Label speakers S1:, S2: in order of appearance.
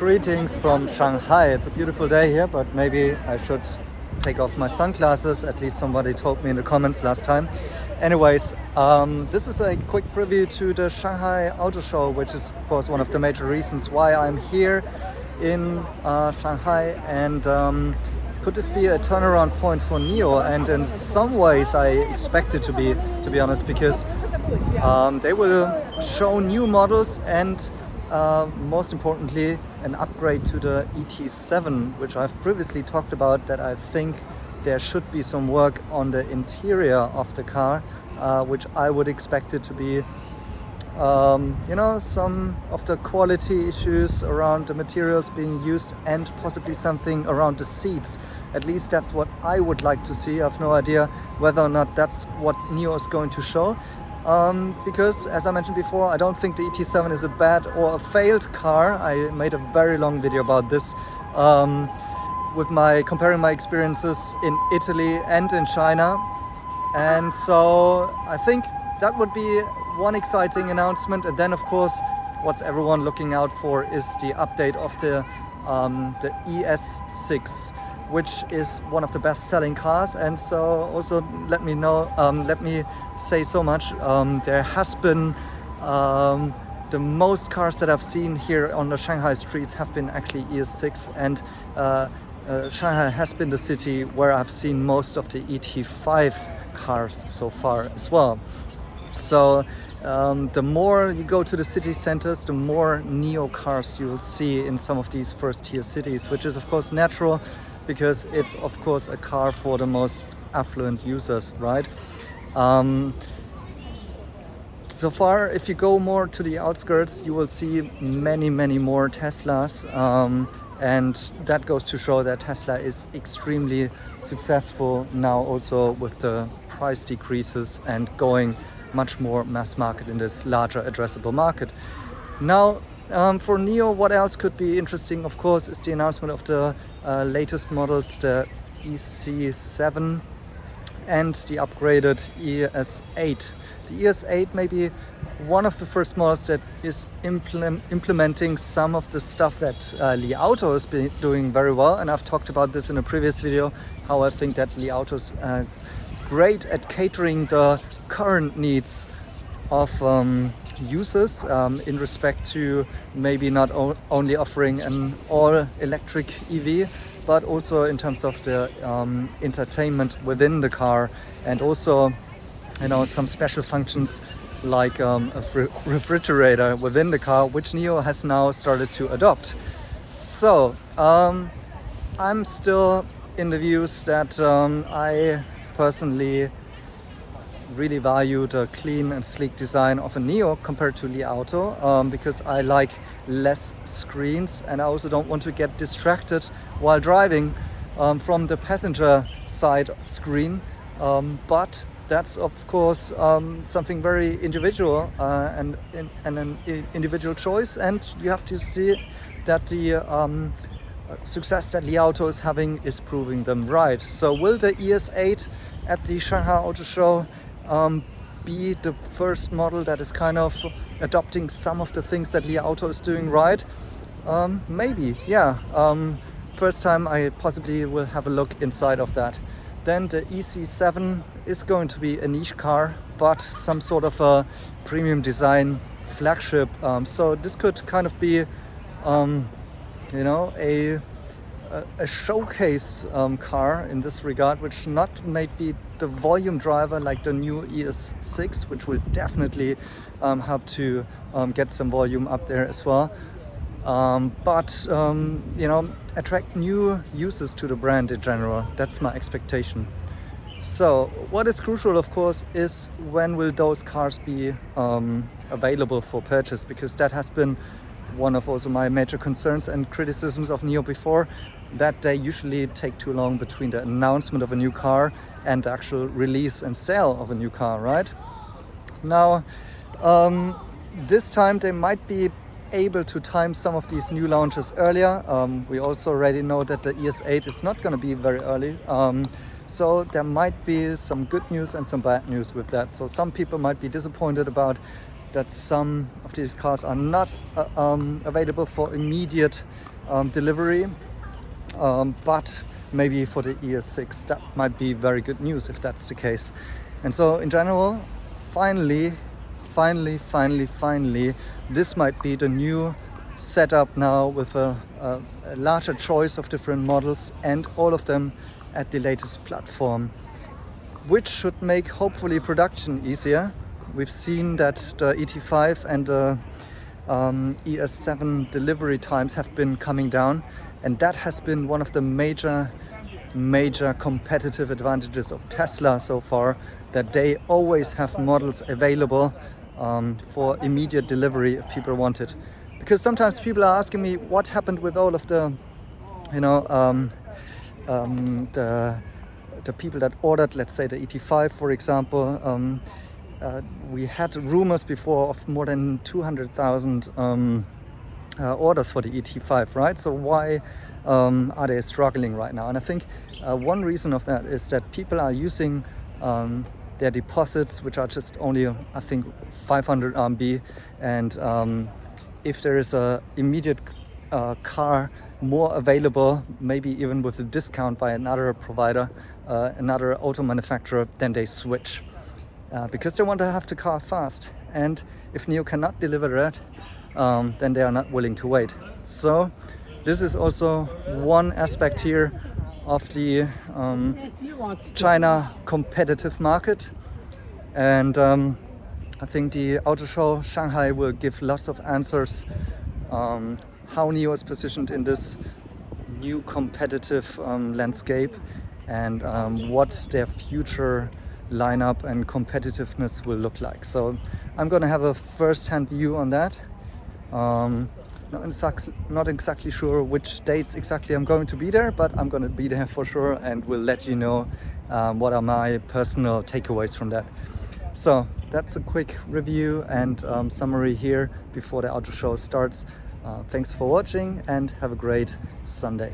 S1: Greetings from Shanghai. It's a beautiful day here, but maybe I should take off my sunglasses. At least somebody told me in the comments last time. Anyways, this is a quick preview to the Shanghai Autoshow, which is of course one of the major reasons why I'm here in Shanghai. And could this be a turnaround point for NIO? And in some ways I expect it to be honest, because they will show new models and most importantly an upgrade to the ET7, which I've previously talked about, that I think there should be some work on the interior of the car, which I would expect it to be some of the quality issues around the materials being used and possibly something around the seats. At least that's what I would like to see. I have no idea whether or not that's what NIO is going to show. Because as I mentioned before, I don't think the ET7 is a bad or a failed car. I made a very long video about this with comparing my experiences in Italy and in China. And so I think that would be one exciting announcement. And then of course what's everyone looking out for is the update of the ES6, which is one of the best-selling cars. And so also let me say so much, there has been the most cars that I've seen here on the Shanghai streets have been actually ES6, and Shanghai has been the city where I've seen most of the ET5 cars so far as well. So the more you go to the city centers, the more NIO cars you will see in some of these first-tier cities, which is of course natural, because it's of course a car for the most affluent users, right? So far, if you go more to the outskirts, you will see many more Teslas, and that goes to show that Tesla is extremely successful now, also with the price decreases and going much more mass market in this larger addressable market. Now, for NIO, what else could be interesting, of course, is the announcement of the latest models, the EC7 and the upgraded ES8. The ES8 may be one of the first models that is implementing some of the stuff that Li Auto is doing very well. And I've talked about this in a previous video, how I think that Li Auto is great at catering the current needs of users in respect to maybe not only offering an all-electric EV, but also in terms of the entertainment within the car, and also some special functions like a refrigerator within the car, which NIO has now started to adopt. So I'm still in the views that I personally really value the clean and sleek design of a NIO compared to Li Auto, because I like less screens, and I also don't want to get distracted while driving from the passenger side screen. But that's of course something very individual and an individual choice, and you have to see that the success that Li Auto is having is proving them right. So will the ES8 at the Shanghai Auto Show be the first model that is kind of adopting some of the things that Li Auto is doing right? Maybe, yeah. First time I possibly will have a look inside of that. Then the EC7 is going to be a niche car, but some sort of a premium design flagship. So this could kind of be a showcase car in this regard, which not may be the volume driver like the new ES6, which will definitely help to get some volume up there as well, but attract new users to the brand in general. That's my expectation. So what is crucial, of course, is when will those cars be available for purchase, because that has been one of also my major concerns and criticisms of NIO before, that they usually take too long between the announcement of a new car and the actual release and sale of a new car, right? Now, this time they might be able to time some of these new launches earlier. We also already know that the ES8 is not going to be very early. So there might be some good news and some bad news with that. So some people might be disappointed about that some of these cars are not available for immediate delivery, but maybe for the ES6 that might be very good news if that's the case. And so in general, finally, this might be the new setup now with a larger choice of different models and all of them at the latest platform, which should make hopefully production easier. We've seen that the ET5 and the ES7 delivery times have been coming down, and that has been one of the major competitive advantages of Tesla so far, that they always have models available for immediate delivery if people want it. Because sometimes people are asking me what happened with all of the, the people that ordered, let's say the ET5 for example. We had rumors before of more than 200,000 orders for the ET5, right? So why are they struggling right now? And I think one reason of that is that people are using their deposits, which are just only, I think, 500 RMB, and if there is a immediate car more available, maybe even with a discount by another provider, another auto manufacturer, then they switch because they want to have the car fast. And if NIO cannot deliver that, then they are not willing to wait. So this is also one aspect here of the China competitive market. And I think the Autoshow Shanghai will give lots of answers how NIO is positioned in this new competitive landscape, and what their future lineup and competitiveness will look like. So I'm going to have a first-hand view on that. Not exactly sure which dates exactly I'm going to be there, but I'm going to be there for sure, and will let you know what are my personal takeaways from that. So that's a quick review and summary here before the auto show starts. Thanks for watching and have a great Sunday.